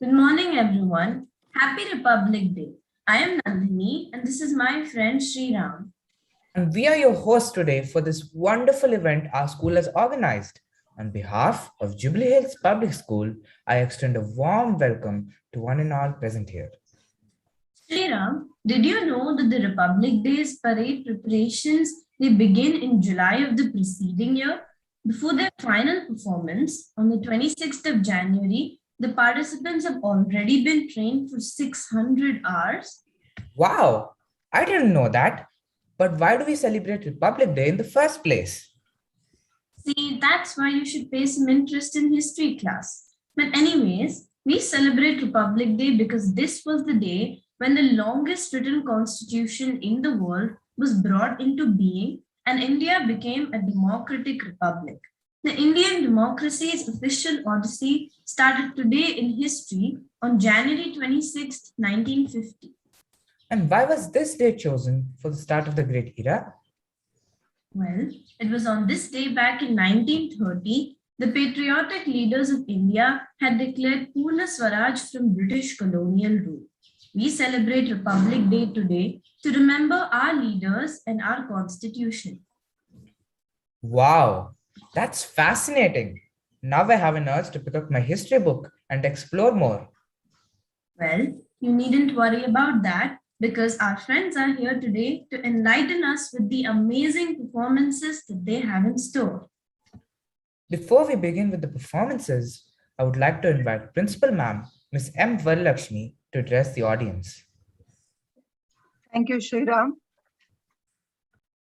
Good morning, everyone. Happy Republic Day. I am Nandini, and this is my friend Sriram. And we are your hosts today for this wonderful event our school has organized. On behalf of Jubilee Hills Public School, I extend a warm welcome to one and all present here. Sriram, did you know that the Republic Day's parade preparations they begin in July of the preceding year? Before their final performance on the 26th of January, the participants have already been trained for 600 hours. Wow, I didn't know that. But why do we celebrate Republic Day in the first place? See, that's why you should pay some interest in history class. But, anyways, we celebrate Republic Day because this was the day when the longest written constitution in the world was brought into being and India became a democratic republic. The Indian democracy's official odyssey started today in history on January 26, 1950. And why was this day chosen for the start of the Great Era? Well, it was on this day back in 1930, the patriotic leaders of India had declared Purna Swaraj from British colonial rule. We celebrate Republic Day today to remember our leaders and our constitution. Wow, that's fascinating. Now I have an urge to pick up my history book and explore more. Well, you needn't worry about that because our friends are here today to enlighten us with the amazing performances that they have in store. Before we begin with the performances, I would like to invite Principal Ma'am, Ms. M. Varalakshmi, to address the audience. Thank you, Sriram.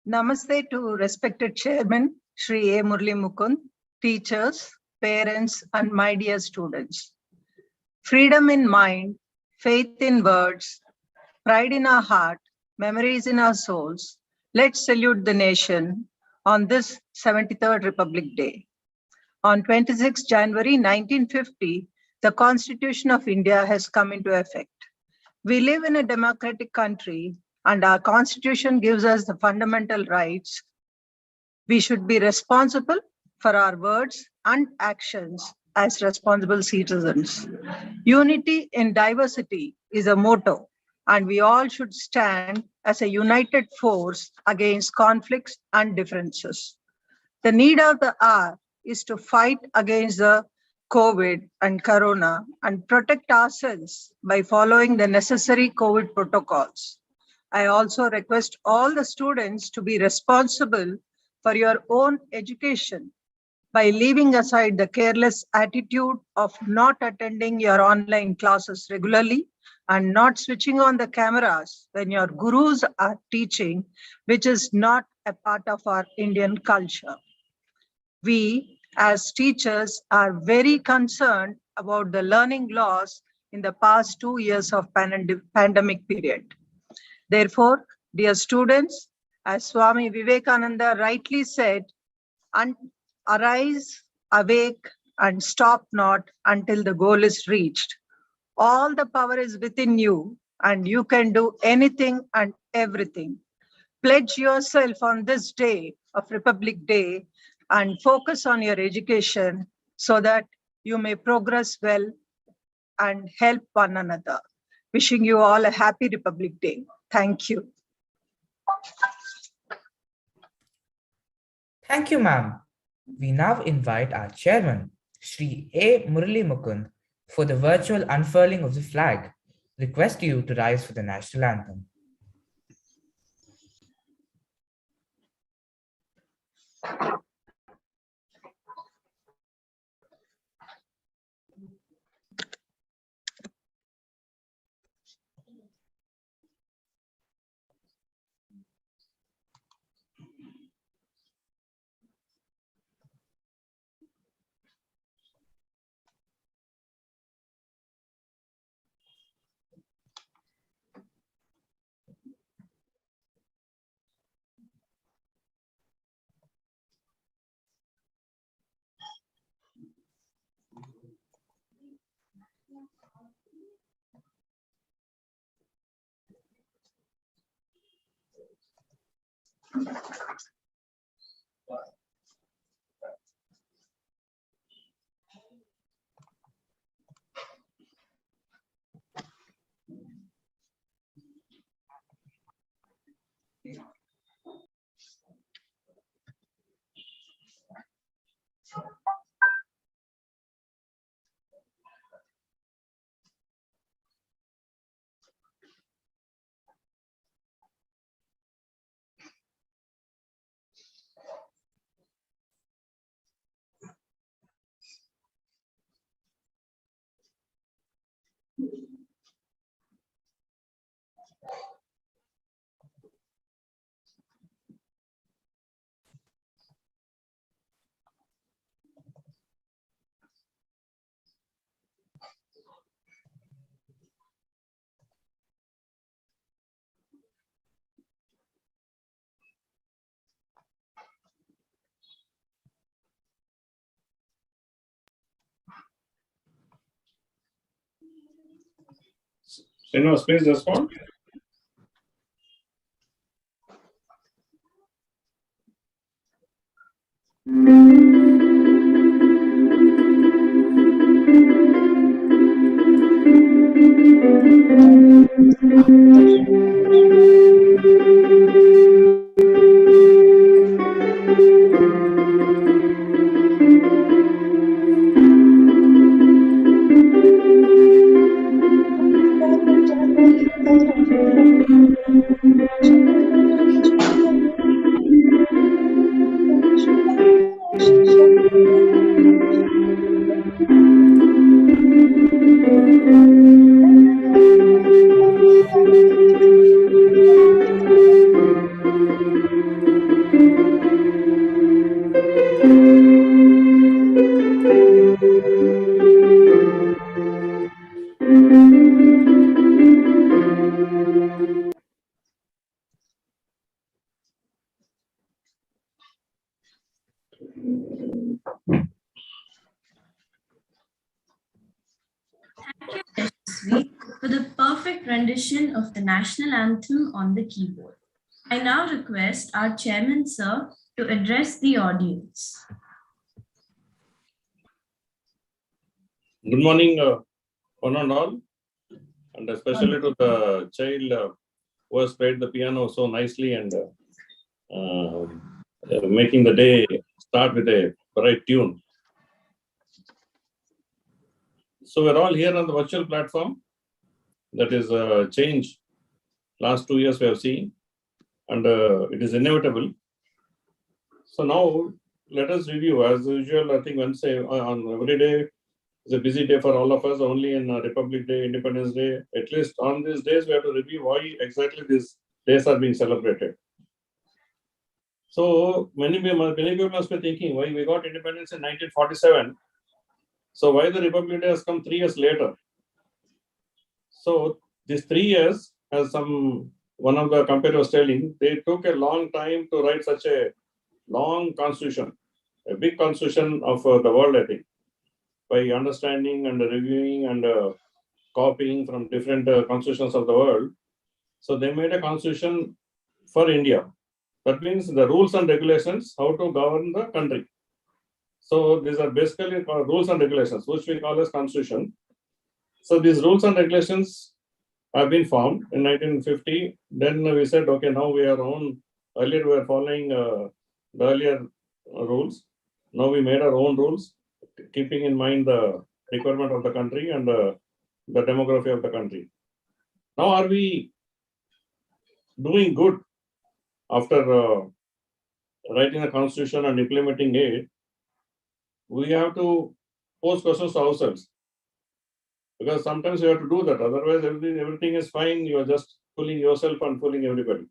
Namaste to respected Chairman, Shri A. Murli Mukund, teachers, parents, and my dear students. Freedom in mind, faith in words, pride in our heart, memories in our souls. Let's salute the nation on this 73rd Republic Day. On 26 January 1950, the Constitution of India has come into effect. We live in a democratic country and our constitution gives us the fundamental rights. We should be responsible for our words and actions as responsible citizens. Unity in diversity is a motto, and we all should stand as a united force against conflicts and differences. The need of the hour is to fight against the COVID and Corona and protect ourselves by following the necessary COVID protocols. I also request all the students to be responsible for your own education by leaving aside the careless attitude of not attending your online classes regularly and not switching on the cameras when your gurus are teaching, which is not a part of our Indian culture. We, as teachers, are very concerned about the learning loss in the past 2 years of pandemic period. Therefore, dear students, as Swami Vivekananda rightly said, arise, awake, and stop not until the goal is reached. All the power is within you, and you can do anything and everything. Pledge yourself on this day of Republic Day and focus on your education so that you may progress well and help one another. Wishing you all a happy Republic Day. Thank you. Thank you, ma'am. We now invite our chairman, Shri A. Murali Mukund, for the virtual unfurling of the flag. Request you to rise for the national anthem. Srinivas, please respond. Thank you, Yashasvi, for the perfect rendition of the national anthem on the keyboard. I now request our chairman, sir, to address the audience. Good morning, one and all, and especially to the child who has played the piano so nicely and making the day start with a bright tune. So we're all here on the virtual platform. That is a change. Last 2 years we have seen, and it is inevitable. So now let us review. As usual, I think Wednesday on every day is a busy day for all of us. Only in Republic Day, Independence Day, at least on these days we have to review why exactly these days are being celebrated. So many people must be thinking why we got independence in 1947. So why the Republic Day has come 3 years later? So these 3 years, as one of the company was telling, they took a long time to write such a long constitution, a big constitution of the world, I think, by understanding and reviewing and copying from different constitutions of the world. So they made a constitution for India. That means the rules and regulations, how to govern the country. So these are basically rules and regulations, which we call as constitution. So these rules and regulations have been formed in 1950. Then we said, okay, now we are own. Earlier we were following the earlier rules. Now we made our own rules, keeping in mind the requirement of the country and the demography of the country. Now are we doing good after writing a constitution and implementing it? We have to pose questions to ourselves, because sometimes you have to do that. Otherwise, everything is fine. You are just fooling yourself and fooling everybody.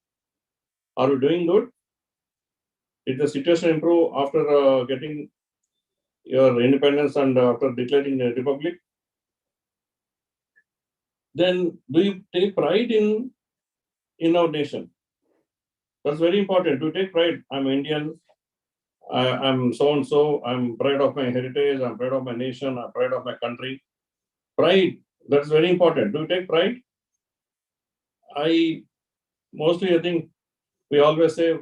Are we doing good? Did the situation improve after getting your independence and after declaring the republic? Then do you take pride in our nation? That's very important. To take pride. I'm Indian. I'm so and so. I'm proud of my heritage. I'm proud of my nation. I'm proud of my country. Pride. That's very important. Do you take pride? I think we always say,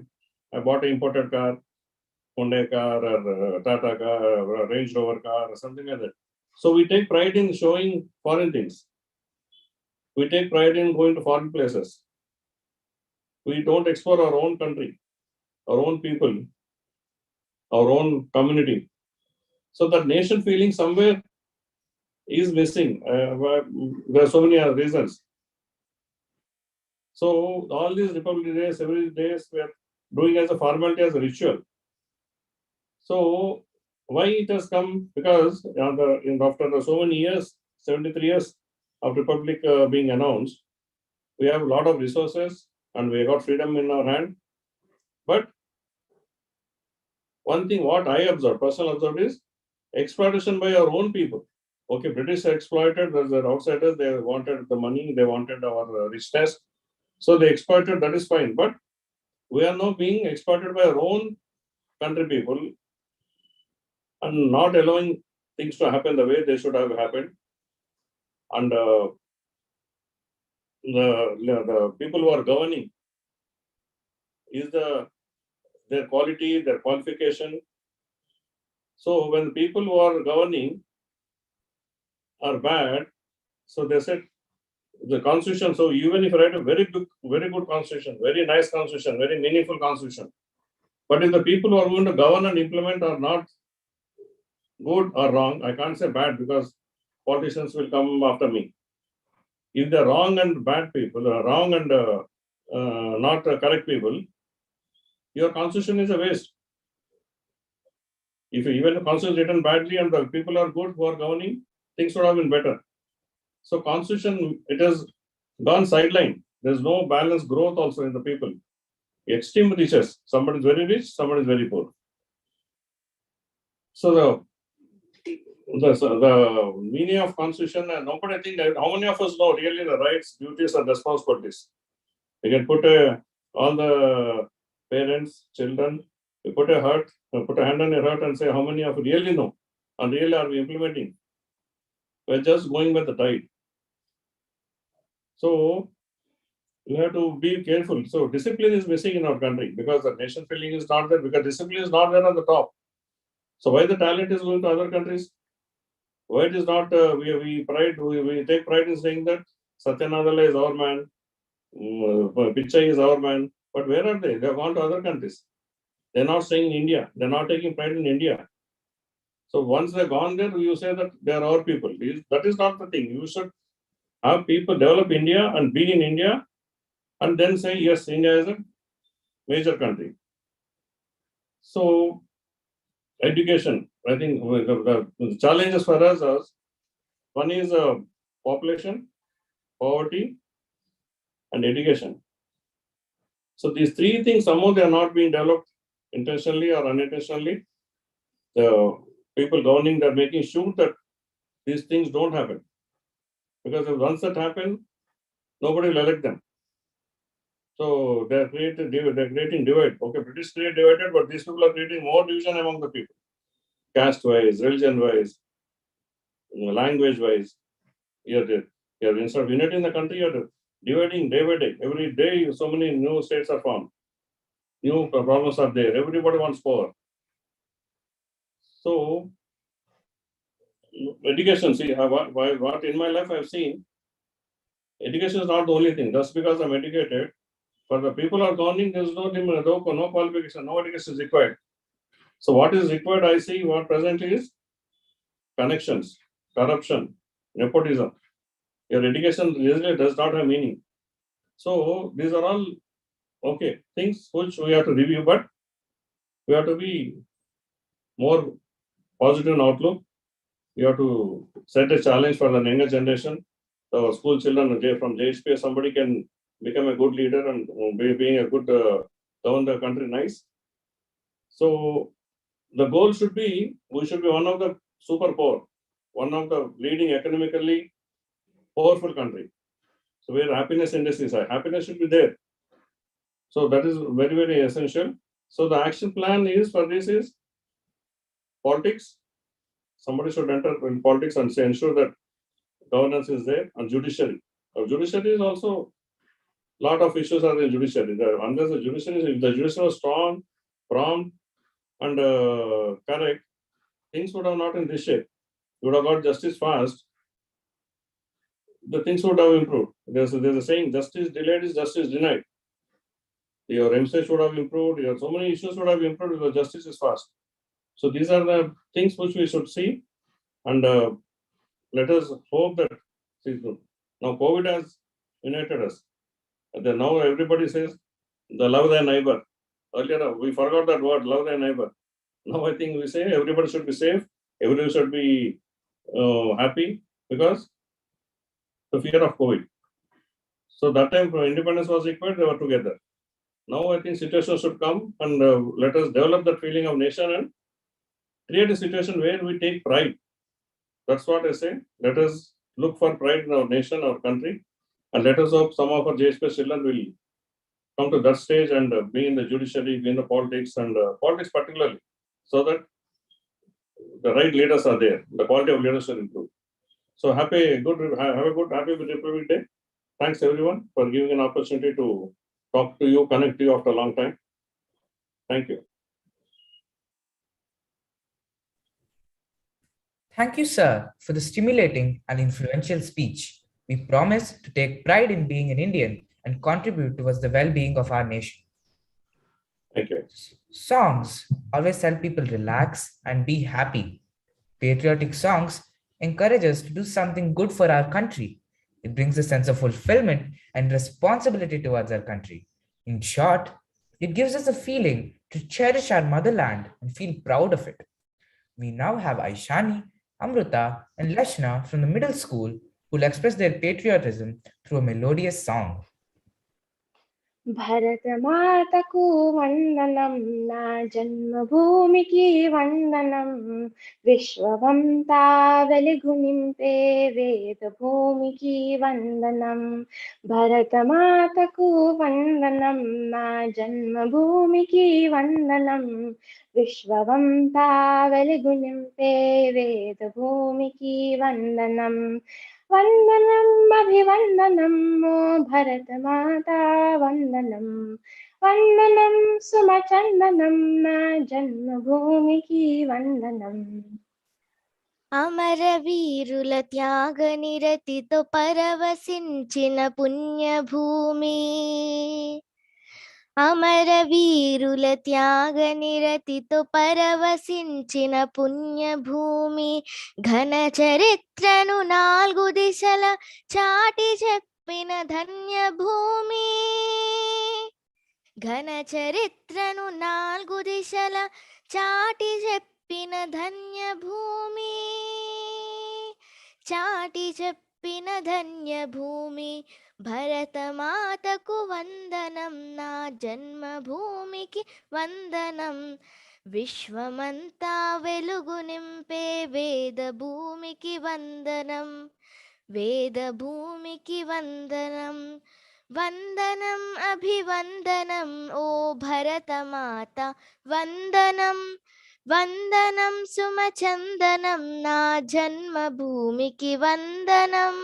I bought an imported car, Hyundai car or Tata car or Range Rover car or something like that. So we take pride in showing foreign things. We take pride in going to foreign places. We don't explore our own country, our own people, our own community. So that nation feeling somewhere is missing. There are so many reasons. So all these Republic Days, every day we are doing as a formality, as a ritual. So why it has come? Because after so many years, 73 years of Republic being announced, we have a lot of resources and we got freedom in our hand. But one thing what I observed, personal observed, is exploitation by our own people. Okay, British exploited, there's the outsiders, they wanted the money, they wanted our richness. So they exploited, that is fine. But we are now being exploited by our own country people and not allowing things to happen the way they should have happened. And the people who are governing, is their quality, their qualification. So when people who are governing are bad, so they said the constitution. So even if you write a very good constitution, very nice constitution, very meaningful constitution, but if the people who are going to govern and implement are not good or wrong, I can't say bad because politicians will come after me. If they're wrong and bad people, wrong and not correct people, your constitution is a waste. If even the constitution is written badly and the people are good who are governing, things would have been better. So constitution, it has gone sideline. There's no balanced growth also in the people. Extreme riches. Somebody is very rich, somebody is very poor. So the meaning of constitution, nobody, I think, how many of us know really the rights, duties, and responsibilities? You can put all the parents, children, you put a hand on your heart and say how many of you really know and really are we implementing? We're just going with the tide. So you have to be careful. So discipline is missing in our country because the nation feeling is not there, because discipline is not there on the top. So why the talent is going to other countries? Why it is not, we take pride in saying that Satyanadala is our man, Pichai is our man, but where are they? They have gone to other countries. They're not staying in India. They're not taking pride in India. So once they're gone there, you say that they are our people. That is not the thing. You should have people develop India and be in India and then say, yes, India is a major country. So education, I think the challenges for us are, one is population, poverty, and education. So these three things, somehow they are not being developed intentionally or unintentionally. The people governing, they're making sure that these things don't happen. Because if once that happen, nobody will elect them. So they're creating divide. Okay, British create divided, but these people are creating more division among the people. Caste-wise, religion-wise, language-wise. You're instead of uniting the country, you're dividing day by day. Every day, so many new states are formed. New problems are there. Everybody wants power. So, education, see, what in my life I've seen, education is not the only thing. Just because I'm educated, for the people are governing, there's no qualification, no education is required. So what is required, I see, what presently is connections, corruption, nepotism. Your education really does not have meaning. So these are all, okay, things which we have to review, but we have to be more positive in outlook. We have to set a challenge for the younger generation. The school children from JHP, somebody can become a good leader and being a good govern the country nice. So the goal should be, we should be one of the superpower, one of the leading economically powerful country. So where happiness index is high, happiness should be there. So that is very, very essential. So the action plan is for this is politics. Somebody should enter in politics and say, ensure that governance is there, and judiciary. Judiciary is also, lot of issues are in judiciary. Unless the judiciary, if the judiciary was strong, prompt, and correct, things would have not in this shape. You would have got justice fast. The things would have improved. There's a saying, justice delayed is justice denied. Your MSH would have improved. Your so many issues would have improved because justice is fast. So these are the things which we should see, and let us hope that now COVID has united us. And then now everybody says the love thy neighbor. Earlier we forgot that word, love thy neighbor. Now I think we say everybody should be safe, everybody should be happy because the fear of COVID. So that time independence was required, they were together. Now I think situation should come and let us develop that feeling of nation and create a situation where we take pride. That's what I say. Let us look for pride in our nation, our country, and let us hope some of our JSP children will come to that stage and be in the judiciary, be in the politics, and politics particularly, so that the right leaders are there. The quality of leaders will improve. So happy Republic Day. Thanks everyone for giving an opportunity to talk to you, connect to you after a long time. Thank you. Thank you, sir, for the stimulating and influential speech. We promise to take pride in being an Indian and contribute towards the well-being of our nation. Thank you. Songs always help people relax and be happy. Patriotic songs encourage us to do something good for our country. It brings a sense of fulfillment and responsibility towards our country. In short, it gives us a feeling to cherish our motherland and feel proud of it. We now have Aishani, Amruta, and Lashna from the middle school who will express their patriotism through a melodious song. భరతమాతకు వందనం నా జన్మభూమికి వందనం విశ్వవంతా వెలుగు నింపే వేద భూమికి వందనం భరతమాతకు వందనం నా జన్మభూమికి వందనం విశ్వవంతా వెలుగు నింపే వేద భూమికి వందనం వందనం అభివందనం ఓ భరతమాతా వందనం వందనం సుమచందనం నా జన్మభూమికి వందనం అమరవీరుల త్యాగ నిరతితో పరవశించిన పుణ్యభూమి అమరవీరుల త్యాగ నిరతితో పరవశించిన పుణ్యభూమి ఘన చరిత్రను నాలుగు దిశల చాటి చెప్పిన ధన్యభూమి ఘన చరిత్రను నాలుగు దిశల చాటి చెప్పిన ధన్యభూమి చాటి చెప్పిన ధన్యభూమి భరతమాతకు వందనం నా జన్మభూమికి వందనం విశ్వమంతా వెలుగు నింపే వేద భూమికి వందనం వేద భూమికి వందనం వందనం అభివందనం ఓ భరతమాత వందనం వందనం సుమచందనం నా జన్మభూమికి వందనం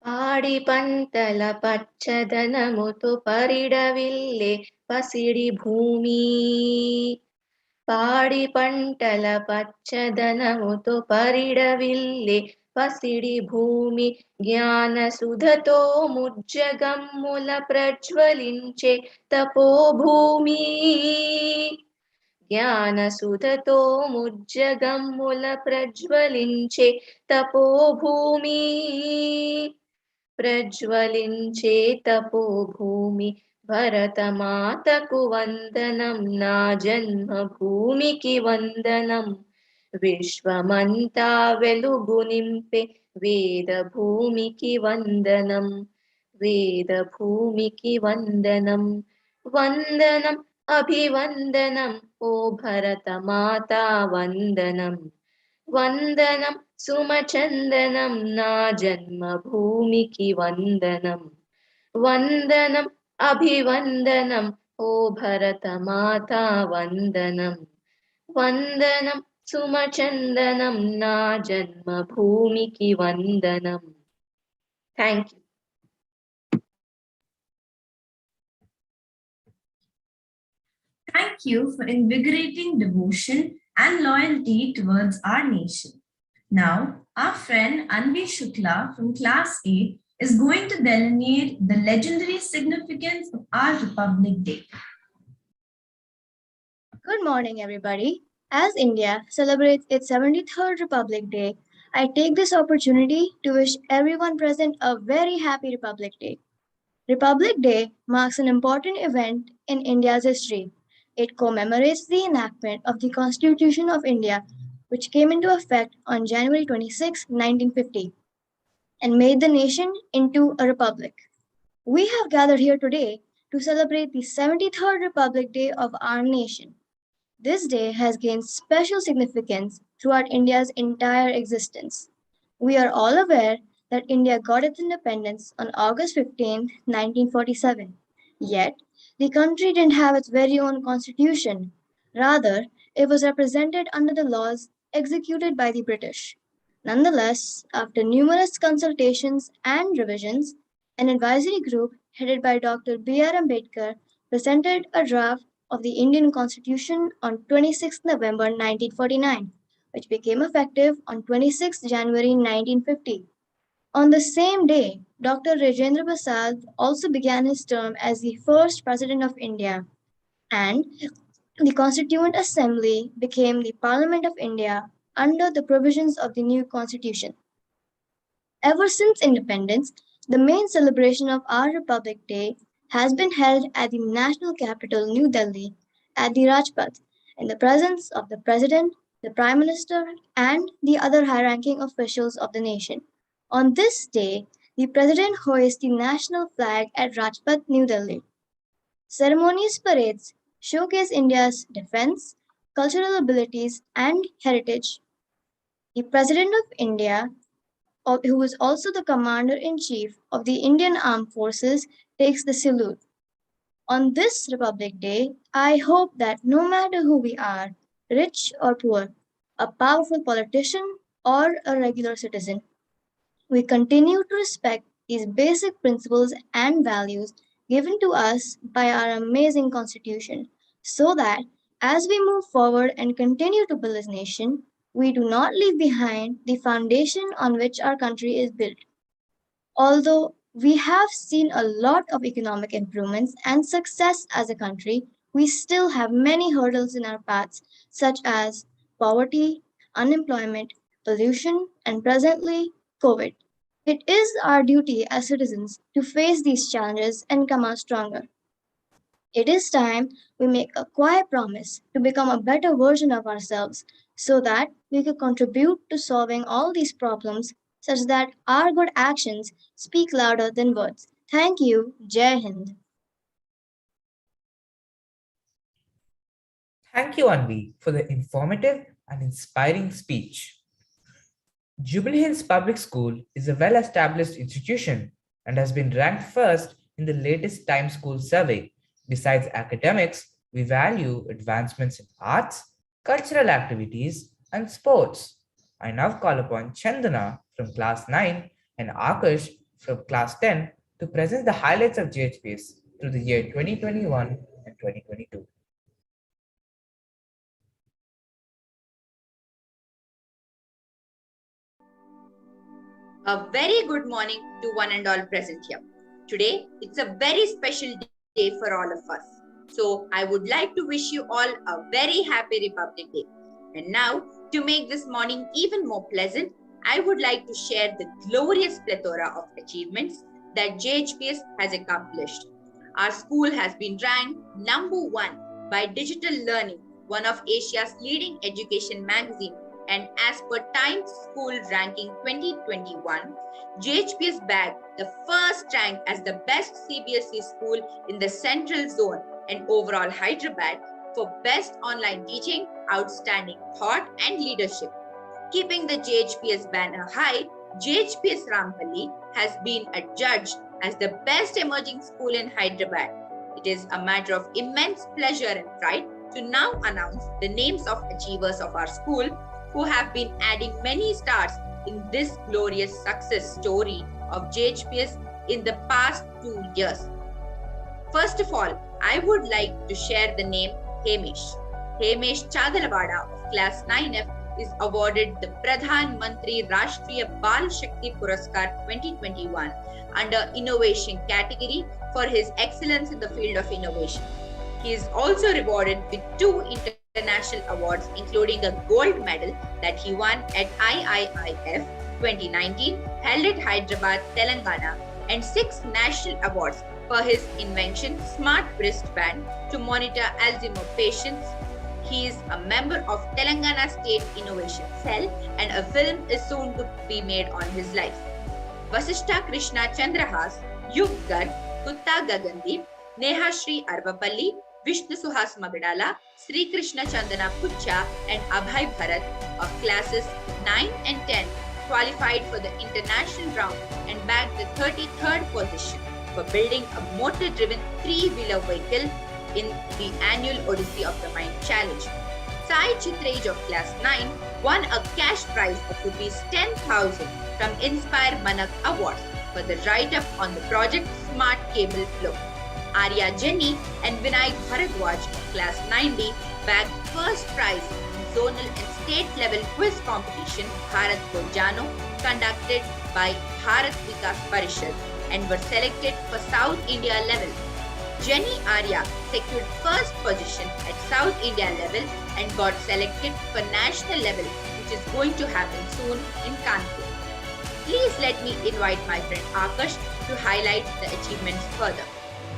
పాడి పంటల పచ్చదనముతో పరిడవిల్లే పసిడి భూమి పాడి పంటల పచ్చదనముతో పరిడవిల్లే పసిడి భూమి జ్ఞాన సుధతో ముజ్జగమ్ముల ప్రజ్వలించే తపోభూమి జ్ఞాన సుధతో ముజ్జగమ్ముల ప్రజ్వలించే తపోభూమి ప్రజ్వలించే తపోభూమి భరతమాతకు వందనం నా జన్మభూమికి వందనం విశ్వమంతా వెలుగు నింపే వేద భూమికి వందనం వేద భూమికి వందనం వందనం అభివందనం ఓ భరతమాతా వందనం వందనం సుమచందనం నా జన్మభూమికి వందనం వందనం అభివందనం ఓ భరతమాతా వందనం వందనం సుమచందనం నా జన్మభూమికి వందనం thank you Thank you for invigorating devotion and loyalty towards our nation. Now, our friend Anvi Shukla from Class 8 is going to delineate the legendary significance of our Republic Day. Good morning, everybody. As India celebrates its 73rd Republic Day, I take this opportunity to wish everyone present a very happy Republic Day. Republic Day marks an important event in India's history. It commemorates the enactment of the Constitution of India, which came into effect on January 26, 1950, and made the nation into a republic. We have gathered here today to celebrate the 73rd Republic Day of our nation. This day has gained special significance throughout India's entire existence. We are all aware that India got its independence on August 15, 1947. Yet, the country didn't have its very own constitution. Rather, it was represented under the laws executed by the British. Nonetheless, after numerous consultations and revisions, an advisory group headed by Dr. B.R. Ambedkar presented a draft of the Indian Constitution on 26 November 1949, which became effective on 26 January 1950. On the same day, Dr. Rajendra Prasad also began his term as the first President of India, and the Constituent Assembly became the Parliament of India under the provisions of the new Constitution. Ever since independence, the main celebration of our Republic Day has been held at the national capital, New Delhi, at the Rajpath, in the presence of the President, the Prime Minister, and the other high ranking officials of the nation. On this day, the President hoists the national flag at Rajpath, New Delhi. Ceremonious parades showcase India's defense, cultural abilities, and heritage. The President of India, who is also the Commander in Chief of the Indian Armed Forces, takes the salute. On this Republic Day, I hope that no matter who we are, rich or poor, a powerful politician or a regular citizen, we continue to respect these basic principles and values given to us by our amazing Constitution, so that as we move forward and continue to build this nation, we do not leave behind the foundation on which our country is built. Although we have seen a lot of economic improvements and success as a country, we still have many hurdles in our paths, such as poverty, unemployment, pollution, and presently, COVID. It is our duty as citizens to face these challenges and come out stronger. It is time we make a quiet promise to become a better version of ourselves so that we can contribute to solving all these problems such that our good actions speak louder than words. Thank you. Jai Hind. Thank you, Anvi, for the informative and inspiring speech. Jubilee Hills Public School is a well-established institution and has been ranked first in the latest Times School survey. Besides academics, we value advancements in arts, cultural activities, and sports. I now call upon Chandana from class 9 and Akash from class 10 to present the highlights of JHPS through the year 2021 and 2022. A very good morning to one and all present here. Today, it's a very special day for all of us. So, I would like to wish you all a very happy Republic Day. And now, to make this morning even more pleasant, I would like to share the glorious plethora of achievements that JHPS has accomplished. Our school has been ranked #1 by Digital Learning, one of Asia's leading education magazine, and as per Times School Ranking 2021, JHPS bagged the first rank as the best CBSE school in the Central Zone and overall Hyderabad for best online teaching, outstanding thought and leadership. Keeping the JHPS banner high, JHPS Rampalli has been adjudged as the best emerging school in Hyderabad. It is a matter of immense pleasure and pride to now announce the names of achievers of our school who have been adding many stars in this glorious success story of JHPS in the past 2 years. First of all, I would like to share the name Hamish. Hamish Chadalawada of class 9F is awarded the Pradhan Mantri Rashtriya Bal Shakti Puraskar 2021 under Innovation category for his excellence in the field of innovation. He is also rewarded with 2 international awards, including a gold medal that he won at IIIF 2019 held at Hyderabad, Telangana, and 6 national awards for his invention Smart Wristband to monitor Alzheimer patients. He is a member of Telangana State Innovation Cell, and a film is soon to be made on his life. Vasishta Krishna Chandrahas, Yug Garg, Kutta Gagandeep, Neha Shri Arvapalli, Vishnu Suhas Magadala, Sri Krishna Chandana Pucha, and Abhay Bharat of classes 9 and 10 qualified for the international round and bagged the 33rd position for building a motor-driven 3-wheeler vehicle in the annual Odyssey of the Mind Challenge. Sai Chitrej of class 9 won a cash prize of rupees 10,000 from Inspire Manak Awards for the write-up on the project Smart Cable Flow. Arya Jenny and Vinayak Bharadwaj of Class 9D bagged first prize in zonal and state level quiz competition Bharat Bojano conducted by Bharat Vikas Parishad and were selected for South India level. Jenny Arya secured first position at South India level and got selected for national level, which is going to happen soon in Kanpur. Please let me invite my friend Akash to highlight the achievements further.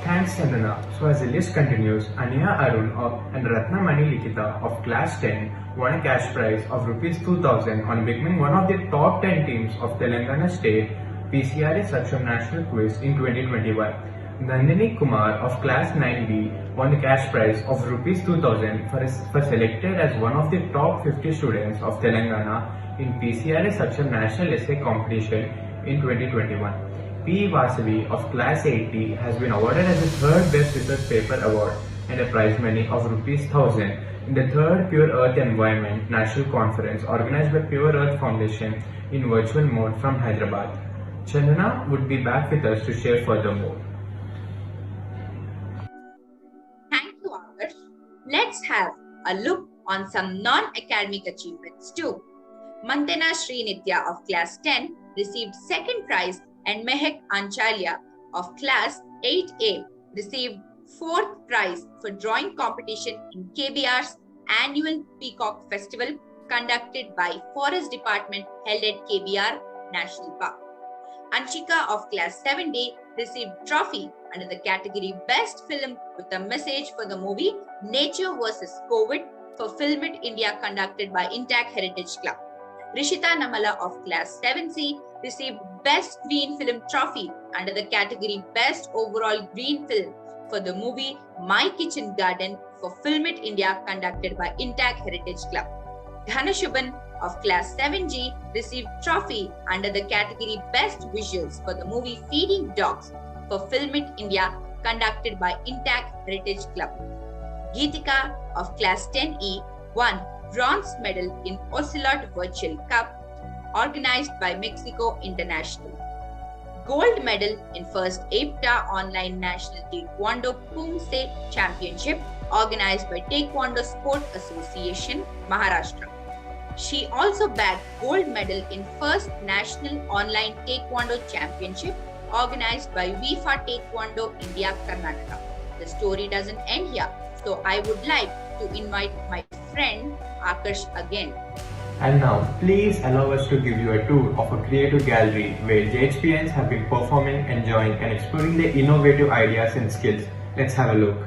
Thanks, Chandana. So as the list continues, Aniya Arun and Ratnamani Likita of Class 10 won a cash prize of Rs 2,000 on becoming one of the top 10 teams of Telangana State PCRA Saksham National Quiz in 2021. Nandini Kumar of Class 9B won the cash prize of Rs 2,000 for selected as one of the top 50 students of Telangana in PCRA Saksham National Essay Competition in 2021. P. Vasavi of Class 80 has been awarded as the third Best Research Paper Award and a prize money of Rs 1,000 in the third Pure Earth Environment National Conference organized by Pure Earth Foundation in virtual mode from Hyderabad. Chandana would be back with us to share furthermore. Thank you, Akash. Let's have a look on some non-academic achievements too. Mantena Srinitya of Class 10 received second prize and Mehak Anchalia of Class 8A received fourth prize for drawing competition in KBR's annual Peacock Festival conducted by Forest Department held at KBR National Park. Anshika of Class 7D received trophy under the category Best Film with a message for the movie Nature vs. COVID for Film It India conducted by Intact Heritage Club. Rishita Namala of Class 7C received Best Green Film Trophy under the category Best Overall Green Film for the movie My Kitchen Garden for Film It India conducted by Intact Heritage Club. Dhanashuban of Class 7G received trophy under the category Best Visuals for the movie Feeding Dogs for Film It India conducted by Intact Heritage Club. Geetika of Class 10E won bronze medal in Ocelot Virtual Cup organized by Mexico International. Gold medal in first APTA Online National Taekwondo Pumse Championship organized by Taekwondo Sport Association, Maharashtra. She also bagged gold medal in first National Online Taekwondo Championship organized by WIFA Taekwondo India, Karnataka. The story doesn't end here, so I would like to invite my friend Akash again. And now, please allow us to give you a tour of a creative gallery where JHPNs have been performing, enjoying and exploring their innovative ideas and skills. Let's have a look.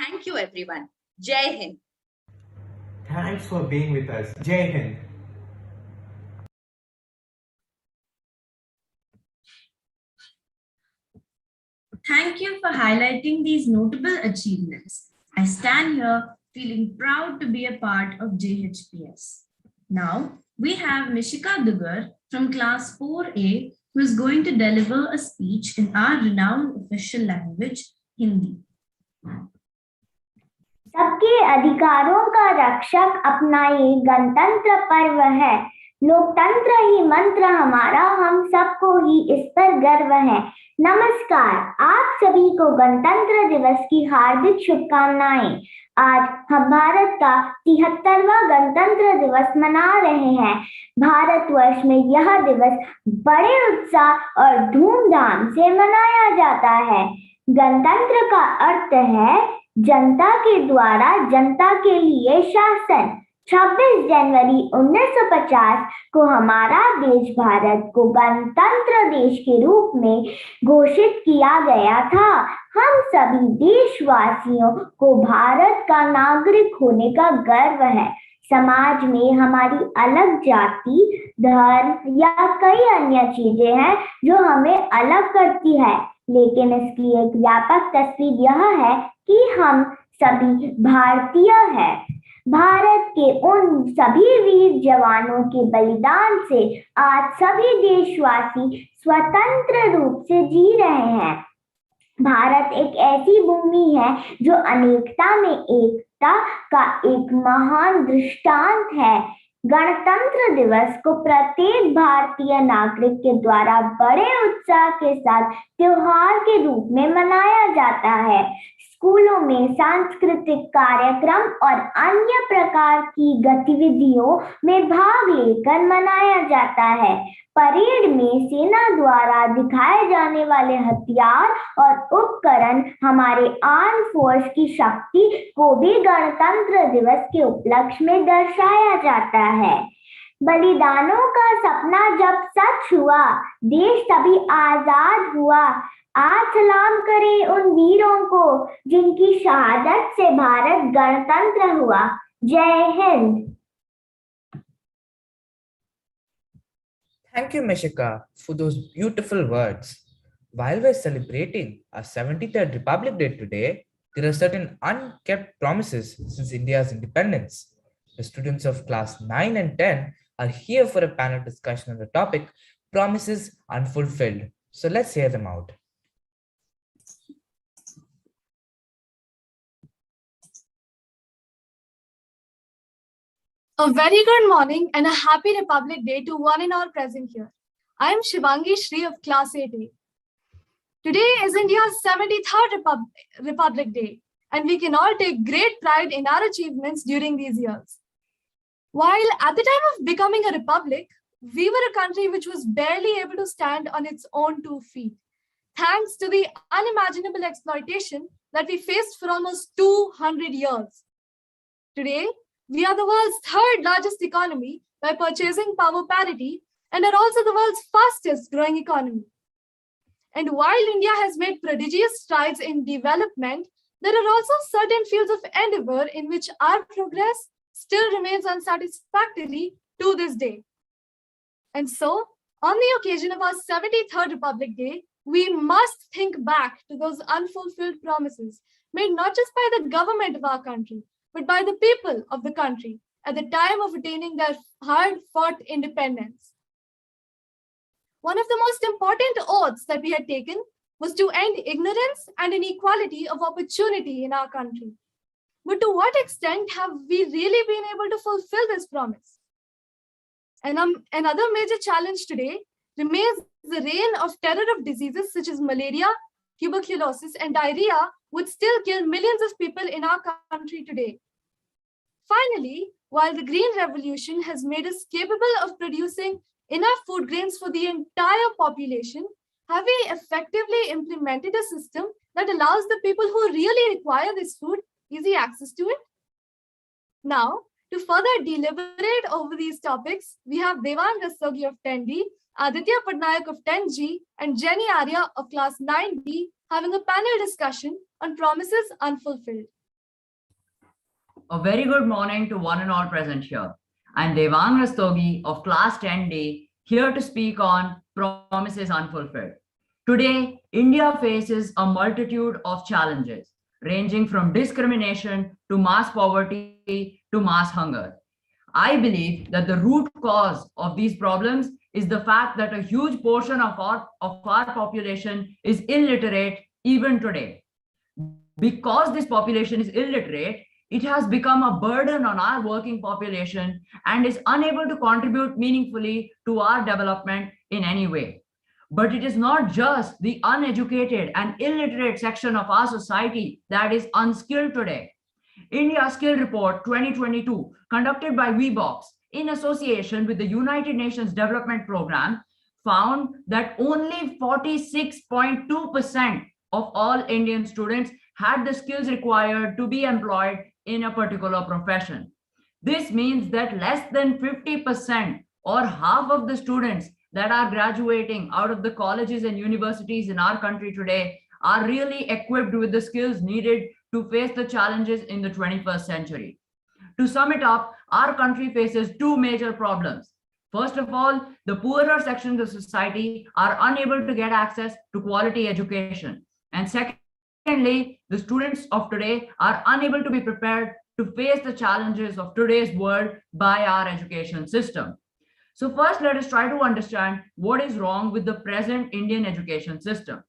Thank you, everyone. Jai Hind. Thanks for being with us. Jai Hind. Thank you for highlighting these notable achievements. I stand here feeling proud to be a part of JHPS. Now, we have Mishika Dugar from class 4A who is going to deliver a speech in our renowned official language, Hindi. सबके अधिकारों का रक्षक अपना ये गणतंत्र पर्व है। लोकतंत्र ही मंत्र हमारा, हम सबको ही इस पर गर्व है। नमस्कार, आप सभी को गणतंत्र दिवस की हार्दिक शुभकामनाएं। आज हम भारत का 73वां गणतंत्र दिवस मना रहे हैं। भारतवर्ष में यह दिवस बड़े उत्साह और धूमधाम से मनाया जाता है। गणतंत्र का अर्थ है जनता के द्वारा जनता के लिए शासन। 26 जनवरी 1950 को हमारा देश भारत को गणतंत्र देश के रूप में घोषित किया गया था। हम सभी देशवासियों को भारत का नागरिक होने का गर्व है। समाज में हमारी अलग जाति, धर्म या कई अन्य चीजें हैं जो हमें अलग करती है, लेकिन इसकी एक व्यापक तस्वीर यह है कि हम सभी भारतीय हैं। भारत के उन सभी वीर जवानों के बलिदान से आज सभी देशवासी स्वतंत्र रूप से जी रहे हैं। भारत एक ऐसी भूमि है जो अनेकता में एकता का एक महान दृष्टांत है। गणतंत्र दिवस को प्रत्येक भारतीय नागरिक के द्वारा बड़े उत्साह के साथ त्योहार के रूप में मनाया जाता है। स्कूलों में सांस्कृतिक कार्यक्रम और अन्य प्रकार की गतिविधियों में भाग लेकर मनाया जाता है। परेड में सेना द्वारा दिखाए जाने वाले हथियार और उपकरण हमारे आर्म फोर्स की शक्ति को भी गणतंत्र दिवस के उपलक्ष्य में दर्शाया जाता है। बलिदानों का सपना जब सच हुआ, देश तभी आजाद हुआ। आज सलाम करें उन वीरों को जिनकी शहादत से भारत गणतंत्र हुआ। जय Hind. Thank you, Mishika, for those beautiful words. While we're celebrating our 73rd Republic Day today, there are certain unkept promises since India's independence. The students of class 9 and 10 are here for a panel discussion on the topic Promises Unfulfilled. So let's hear them out. A very good morning and a happy Republic Day to one and all present here. I am Shivangi Shri of Class 8A. Today is India's 73rd Republic Day, and we can all take great pride in our achievements during these years. While at the time of becoming a republic, we were a country which was barely able to stand on its own 2 feet, thanks to the unimaginable exploitation that we faced for almost 200 years. Today, we are the world's 3rd largest economy by purchasing power parity and are also the world's fastest growing economy. And while India has made prodigious strides in development, there are also certain fields of endeavor in which our progress still remains unsatisfactory to this day. And so, on the occasion of our 73rd Republic Day, we must think back to those unfulfilled promises made not just by the government of our country, but by the people of the country at the time of attaining their hard-fought independence. One of the most important oaths that we had taken was to end ignorance and inequality of opportunity in our country. But to what extent have we really been able to fulfill this promise? And another major challenge today remains the reign of terror of diseases such as malaria, tuberculosis, and diarrhea, which still kill millions of people in our country today. Finally, while the Green Revolution has made us capable of producing enough food grains for the entire population, have we effectively implemented a system that allows the people who really require this food easy access to it? Now, to further deliberate over these topics, we have Devang Rastogi of 10D, Aditya Patnaik of 10G, and Jenny Arya of class 9D having a panel discussion on promises unfulfilled. A very good morning to one and all present here. I'm Devang Rastogi of Class 10D, here to speak on Promises Unfulfilled. Today, India faces a multitude of challenges, ranging from discrimination to mass poverty to mass hunger. I believe that the root cause of these problems is the fact that a huge portion of our population is illiterate even today. Because this population is illiterate, it has become a burden on our working population and is unable to contribute meaningfully to our development in any way. But it is not just the uneducated and illiterate section of our society that is unskilled today. India Skill Report 2022, conducted by VBox in association with the United Nations Development Program, found that only 46.2% of all Indian students had the skills required to be employed in a particular profession. This means that less than 50% or half of the students that are graduating out of the colleges and universities in our country today are really equipped with the skills needed to face the challenges in the 21st century. To sum it up, our country faces two major problems. First of all, the poorer sections of society are unable to get access to quality education. And secondly, the students of today are unable to be prepared to face the challenges of today's world by our education system. So first, let us try to understand what is wrong with the present Indian education system.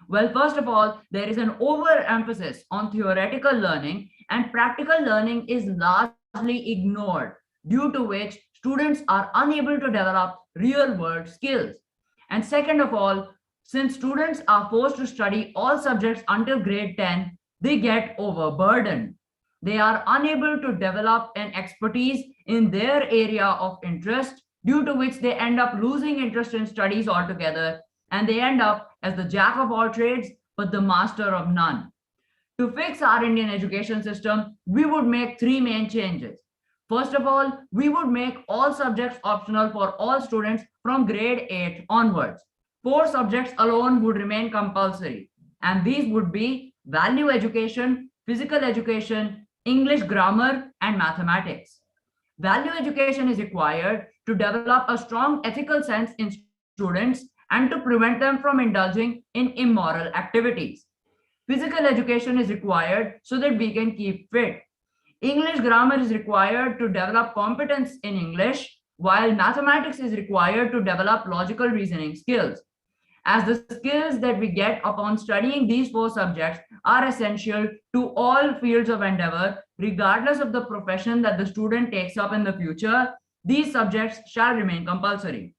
Well, first of all, there is an overemphasis on theoretical learning, and practical learning is largely ignored, due to which students are unable to develop real-world skills. And second of all, since students are forced to study all subjects until grade 10, they get overburdened. They are unable to develop an expertise in their area of interest, due to which they end up losing interest in studies altogether, and they end up as the jack of all trades, but the master of none. To fix our Indian education system, we would make three main changes. First of all, we would make all subjects optional for all students from grade 8 onwards. 4 subjects alone would remain compulsory, and these would be value education, physical education, English grammar, and mathematics. Value education is required to develop a strong ethical sense in students and to prevent them from indulging in immoral activities. Physical education is required so that we can keep fit. English grammar is required to develop competence in English, while mathematics is required to develop logical reasoning skills, as the skills that we get upon studying these 4 subjects are essential to all fields of endeavor, regardless of the profession that the student takes up in the future. These subjects shall remain compulsory.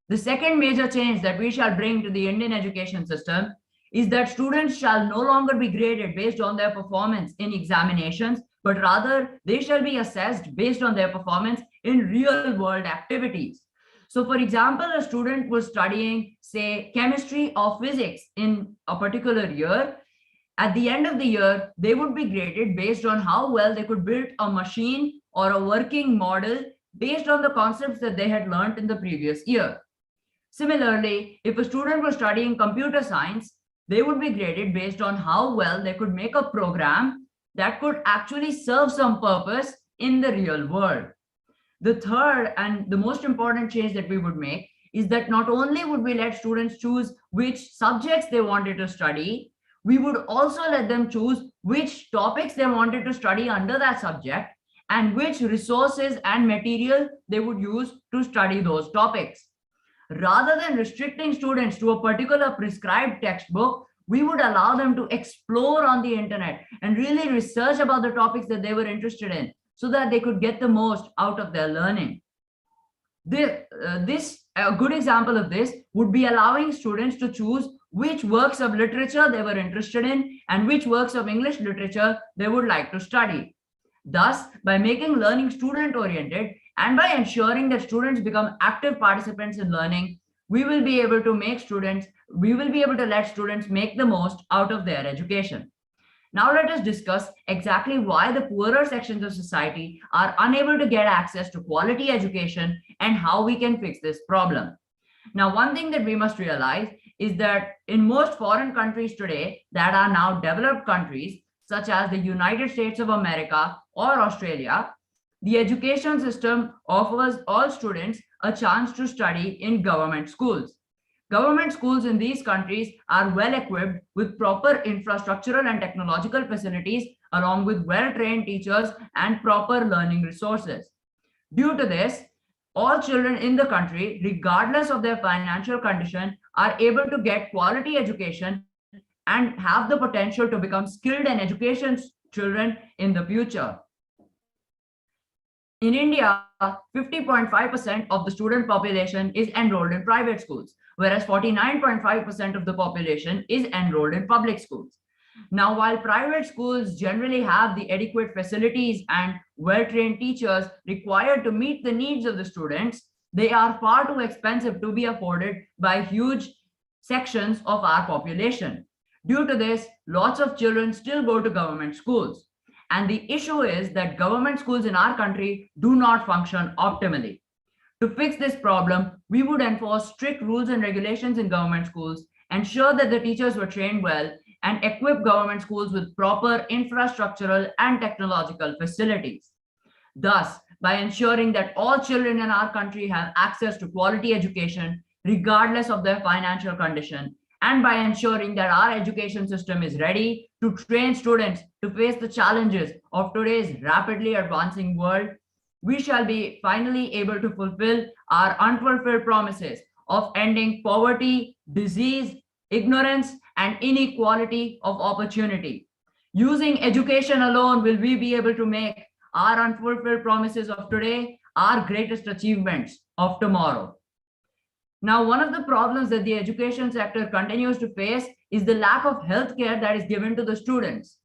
The second major change that we shall bring to the Indian education system is that students shall no longer be graded based on their performance in examinations, but rather they shall be assessed based on their performance in real world activities. So for example, a student was studying, say, chemistry or physics in a particular year. At the end of the year, they would be graded based on how well they could build a machine or a working model based on the concepts that they had learned in the previous year. Similarly, if a student was studying computer science, they would be graded based on how well they could make a program that could actually serve some purpose in the real world. The third and the most important change that we would make is that not only would we let students choose which subjects they wanted to study, we would also let them choose which topics they wanted to study under that subject and which resources and material they would use to study those topics. Rather than restricting students to a particular prescribed textbook, we would allow them to explore on the internet and really research about the topics that they were interested in, so that they could get the most out of their learning. A good example of this would be allowing students to choose which works of literature they were interested in and which works of English literature they would like to study. Thus, by making learning student-oriented and by ensuring that students become active participants in learning, we will be able to let students make the most out of their education. Now let us discuss exactly why the poorer sections of society are unable to get access to quality education and how we can fix this problem. Now, one thing that we must realize is that in most foreign countries today that are now developed countries, such as the United States of America or Australia, the education system offers all students a chance to study in government schools. Government schools in these countries are well equipped with proper infrastructural and technological facilities, along with well-trained teachers and proper learning resources. Due to this, all children in the country, regardless of their financial condition, are able to get quality education and have the potential to become skilled and education children in the future. In India, 50.5% of the student population is enrolled in private schools, whereas 49.5% of the population is enrolled in public schools. Now, while private schools generally have the adequate facilities and well-trained teachers required to meet the needs of the students, they are far too expensive to be afforded by huge sections of our population. Due to this, lots of children still go to government schools. And the issue is that government schools in our country do not function optimally. To fix this problem, we would enforce strict rules and regulations in government schools, ensure that the teachers were trained well, and equip government schools with proper infrastructural and technological facilities. Thus, by ensuring that all children in our country have access to quality education, regardless of their financial condition, and by ensuring that our education system is ready to train students to face the challenges of today's rapidly advancing world, we shall be finally able to fulfill our unfulfilled promises of ending poverty, disease, ignorance, and inequality of opportunity. Using education alone will we be able to make our unfulfilled promises of today our greatest achievements of tomorrow. Now, one of the problems that the education sector continues to face is the lack of healthcare that is given to the students.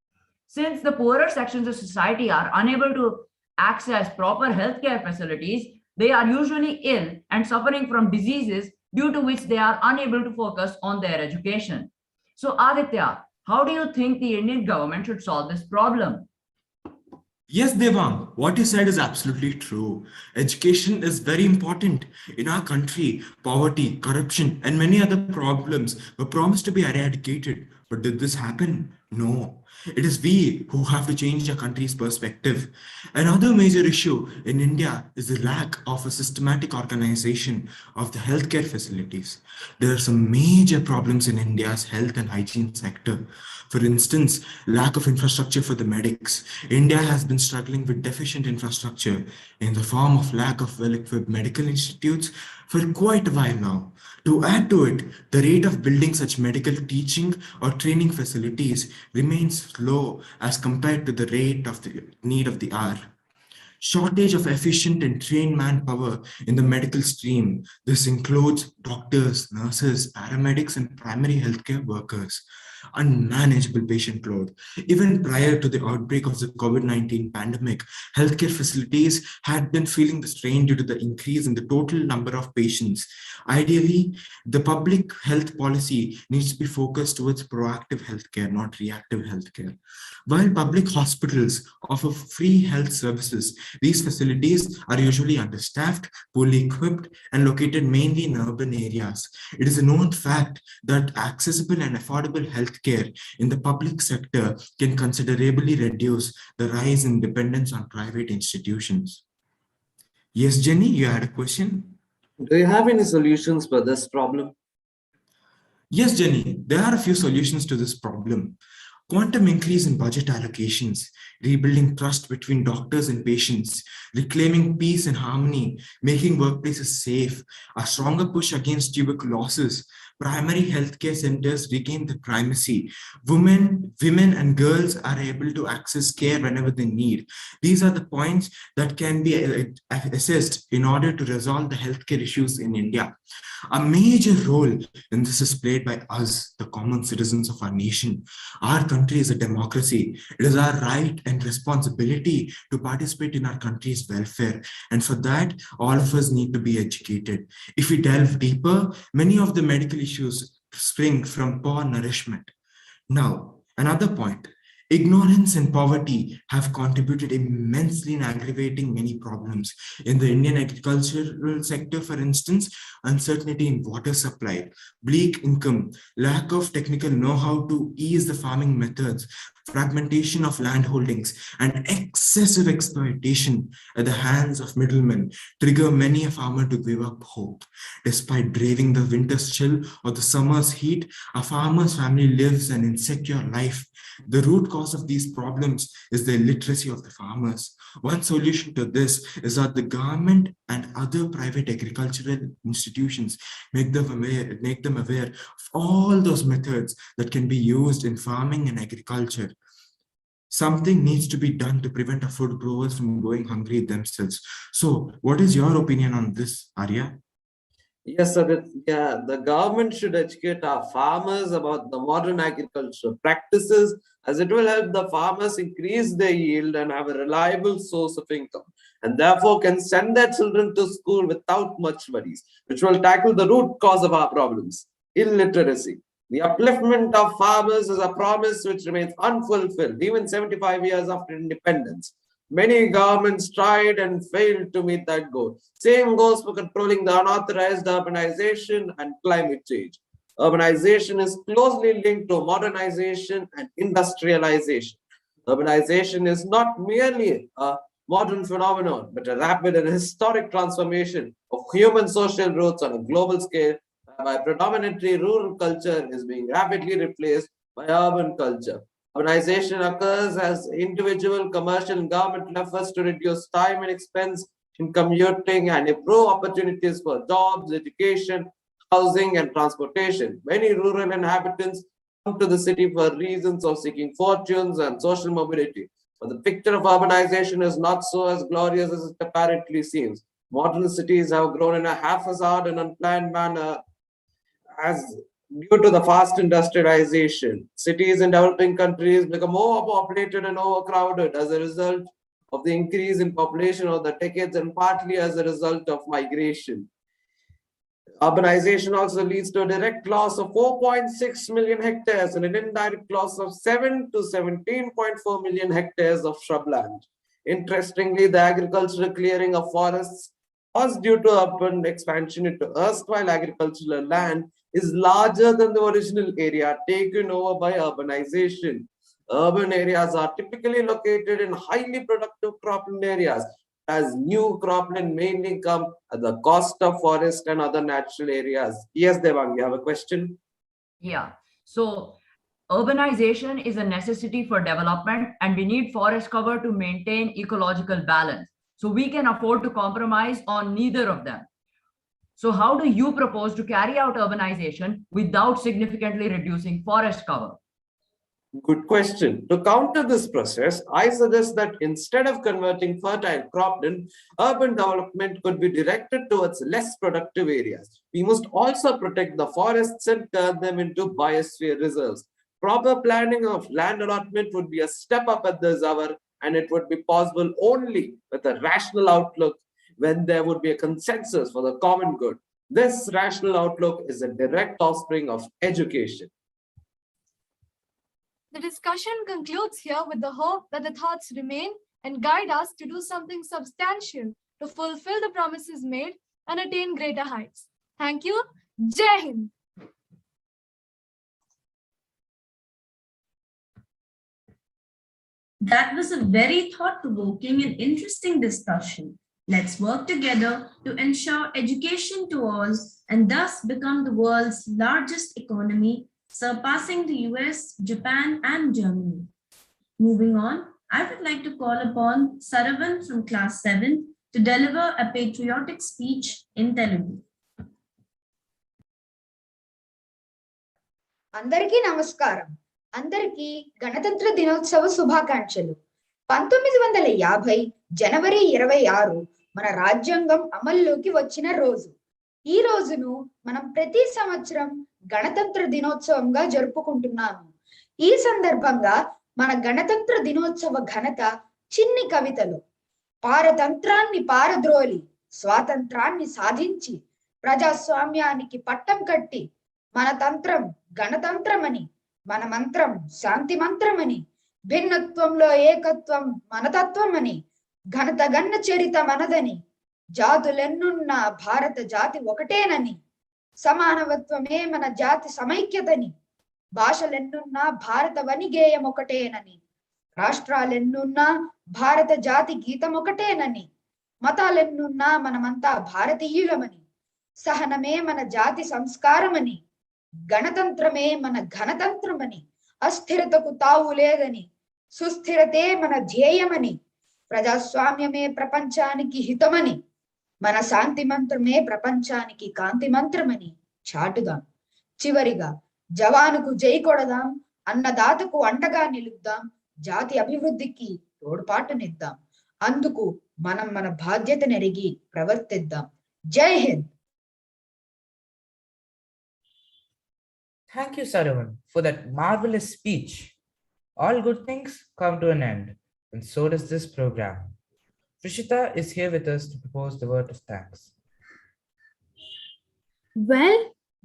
Since the poorer sections of society are unable to access proper healthcare facilities, they are usually ill and suffering from diseases due to which they are unable to focus on their education. So, Aditya, how do you think the Indian government should solve this problem? Yes, Devang, what you said is absolutely true. Education is very important. In our country, poverty, corruption, and many other problems were promised to be eradicated. But did this happen? No. It is we who have to change our country's perspective. Another major issue in India is the lack of a systematic organization of the healthcare facilities. There are some major problems in India's health and hygiene sector. For instance, lack of infrastructure for the medics. India has been struggling with deficient infrastructure in the form of lack of well-equipped medical institutes for quite a while now. To add to it, the rate of building such medical teaching or training facilities remains low as compared to the rate of the need of the hour. Shortage of efficient and trained manpower in the medical stream. This includes doctors, nurses, paramedics, and primary healthcare workers. Unmanageable patient load. Even prior to the outbreak of the COVID-19 pandemic, healthcare facilities had been feeling the strain due to the increase in the total number of patients. Ideally, the public health policy needs to be focused towards proactive healthcare, not reactive healthcare. While public hospitals offer free health services, these facilities are usually understaffed, poorly equipped, and located mainly in urban areas. It is a known fact that accessible and affordable healthcare in the public sector can considerably reduce the rise in dependence on private institutions. Yes, Jenny, you had a question? Do you have any solutions for this problem? Yes, Jenny, there are a few solutions to this problem. Quantum increase in budget allocations, rebuilding trust between doctors and patients, reclaiming peace and harmony, making workplaces safe, a stronger push against tuberculosis, primary healthcare centers regain the primacy. Women and girls are able to access care whenever they need. These are the points that can be assessed in order to resolve the healthcare issues in India. A major role in this is played by us, the common citizens of our nation. Our country is a democracy. It is our right and responsibility to participate in our country's welfare. And for that, all of us need to be educated. If we delve deeper, many of the medical issues spring from poor nourishment. Now, another point. Ignorance and poverty have contributed immensely in aggravating many problems. In the Indian agricultural sector, for instance, uncertainty in water supply, bleak income, lack of technical know-how to ease the farming methods, fragmentation of land holdings, and excessive exploitation at the hands of middlemen trigger many a farmer to give up hope. Despite braving the winter's chill or the summer's heat, a farmer's family lives an insecure life. The root cause of these problems is the illiteracy of the farmers. One solution to this is that the government and other private agricultural institutions make them aware of all those methods that can be used in farming and agriculture. Something needs to be done to prevent our food growers from going hungry themselves. So, what is your opinion on this, Arya? Yes, sir. The government should educate our farmers about the modern agricultural practices, as it will help the farmers increase their yield and have a reliable source of income, and therefore can send their children to school without much worries, which will tackle the root cause of our problems, illiteracy. The upliftment of farmers is a promise which remains unfulfilled even 75 years after independence. Many governments tried and failed to meet that goal. Same goes for controlling the unauthorized urbanization and climate change. Urbanization is closely linked to modernization and industrialization. Urbanization is not merely a modern phenomenon, but a rapid and historic transformation of human social roots on a global scale, whereby predominantly rural culture is being rapidly replaced by urban culture. Urbanization occurs as individual, commercial, and government efforts to reduce time and expense in commuting and improve opportunities for jobs, education, housing, and transportation. Many rural inhabitants come to the city for reasons of seeking fortunes and social mobility. But the picture of urbanization is not so as glorious as it apparently seems. Modern cities have grown in a haphazard and unplanned manner as due to the fast industrialization. Cities in developing countries become overpopulated and overcrowded as a result of the increase in population over the decades and partly as a result of migration. Urbanization also leads to a direct loss of 4.6 million hectares and an indirect loss of 7 to 17.4 million hectares of shrubland. Interestingly, the agricultural clearing of forests caused due to urban expansion into erstwhile agricultural land is larger than the original area taken over by urbanization. Urban areas are typically located in highly productive cropland areas, as new cropland mainly come at the cost of forest and other natural areas. Yes, Devang, you have a question? Yeah. So urbanization is a necessity for development, and we need forest cover to maintain ecological balance. So we can afford to compromise on neither of them. So how do you propose to carry out urbanization without significantly reducing forest cover? Good question. To counter this process, I suggest that instead of converting fertile cropland, urban development could be directed towards less productive areas. We must also protect the forests and turn them into biosphere reserves. Proper planning of land allotment would be a step up at this hour, and it would be possible only with a rational outlook when there would be a consensus for the common good. This rational outlook is a direct offspring of education. The discussion concludes here with the hope that the thoughts remain and guide us to do something substantial to fulfill the promises made and attain greater heights. Thank you. Jai Hind. That was a very thought-provoking and interesting discussion. Let's work together to ensure education to all and thus become the world's largest economy, surpassing the US, Japan, and Germany. Moving on, I would like to call upon Saravan from class 7 to deliver a patriotic speech in Telugu. అందరికీ నమస్కారం. అందరికీ గణతంత్ర దినోత్సవ శుభాకాంక్షలు. 1950 జనవరి 26 మన రాజ్యాంగం అమల్లోకి వచ్చిన రోజు. ఈ రోజును మనం ప్రతి సంవత్సరం గణతంత్ర దినోత్సవంగా జరుపుకుంటున్నాము. ఈ సందర్భంగా మన గణతంత్ర దినోత్సవ ఘనత చిన్ని కవితలు. పారతంత్రాన్ని పారద్రోలి స్వాతంత్రాన్ని సాధించి ప్రజాస్వామ్యానికి పట్టం కట్టి మన తంత్రం గణతంత్రమని, మన మంత్రం శాంతి మంత్రమని, భిన్నత్వంలో ఏకత్వం మనతత్వమని, ఘనత గన్న చరిత మనదని, జాతులెన్నున్న భారత జాతి ఒకటేనని, సమానవత్వమే మన జాతి సమైక్యతని, భాషలెన్నున్నా భారత వనిగేయం ఒకటేనని, రాష్ట్రాలెన్నున్నా భారత జాతి గీతం ఒకటేనని, మతాలెన్నున్నా మనమంతా భారతీయులమని, సహనమే మన జాతి సంస్కారమని, గణతంత్రమే మన ఘనతంత్రమని, అస్థిరతకు తావు లేదని, సుస్థిరతే మన ధ్యేయమని, ప్రజాస్వామ్యమే ప్రపంచానికి హితమని, మన శాంతి మంత్రమే ప్రపంచానికి కాంతి మంత్రమని చాటుదాం. చివరిగా జవానుకు జై కొడదాం, అన్నదాతకు అండగా నిలుద్దాం, జాతి అభివృద్ధికి తోడ్పాటునిద్దాం. అందుకు మనం మన బాధ్యతనెరిగి ప్రవర్తిద్దాం. జై Hind. Thank you, Saravanan, for that marvelous speech. All good things come to an end, and so does this program. Prishita is here with us to propose the word of thanks. Well,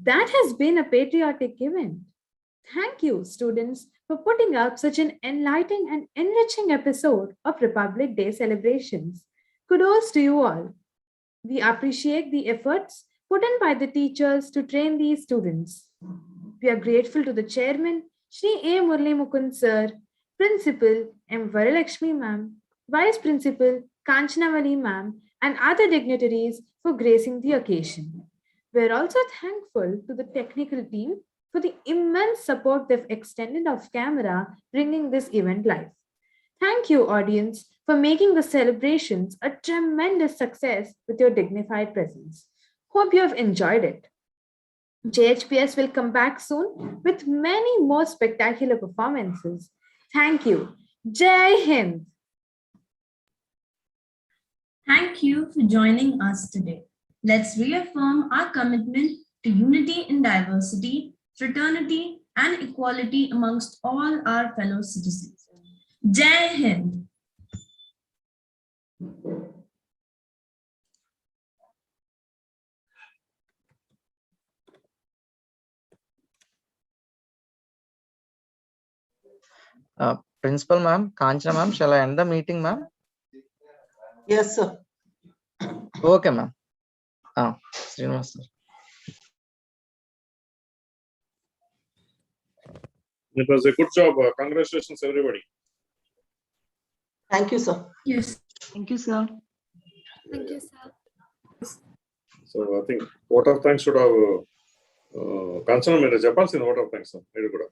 that has been a patriotic event. Thank you, students, for putting up such an enlightening and enriching episode of Republic Day celebrations. Kudos to you all. We appreciate the efforts put in by the teachers to train these students. We are grateful to the chairman, Shri A. Murli Mukund sir, Principal M. Varalakshmi ma'am, Vice Principal Kanchanavali ma'am, and other dignitaries for gracing the occasion. We are also thankful to the technical team for the immense support they've extended off camera, bringing this event live. Thank you, audience, for making the celebrations a tremendous success with your dignified presence. Hope you have enjoyed it. JHPS will come back soon with many more spectacular performances. Thank you. Jai Hind. Thank you for joining us today. Let's reaffirm our commitment to unity in diversity, fraternity, and equality amongst all our fellow citizens. Jai Hind. Principal ma'am, Kanchana ma'am, shall I end the meeting, ma'am? Yes, sir. Okay, ma'am. Srinivas sir. It was a good job. Congratulations, everybody. Thank you, sir. Yes. Thank you, sir. Thank you, sir. So I think vote of thanks should have Kanchana made a Japan in vote of thanks. Very good.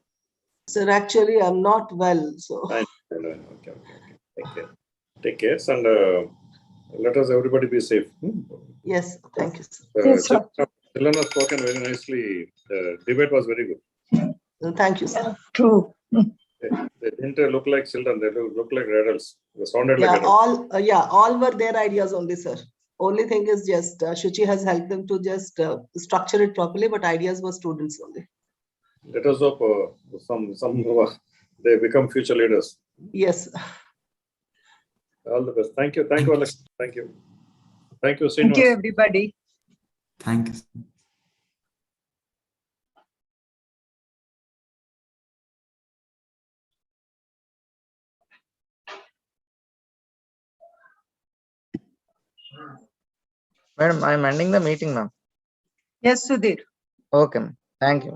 Sir, actually, I'm not well, so. Okay. Take care and let us everybody be safe. Yes, thank you, sir. Yes, sir. Children have spoken very nicely. The debate was very good. Thank you, sir. True. They didn't look like children. They look like adults. They sounded like Yeah, adults. all were their ideas only, sir. Only thing is just Shuchi has helped them to just structure it properly, but ideas were students only. Let us hope some they become future leaders. Yes. All the best. Thank you, Alex. Thank you, Thank you, Srinivas. everybody. Thank you. Madam, I'm ending the meeting, ma'am. Yes, Sudhir. Okay, ma'am. Thank you.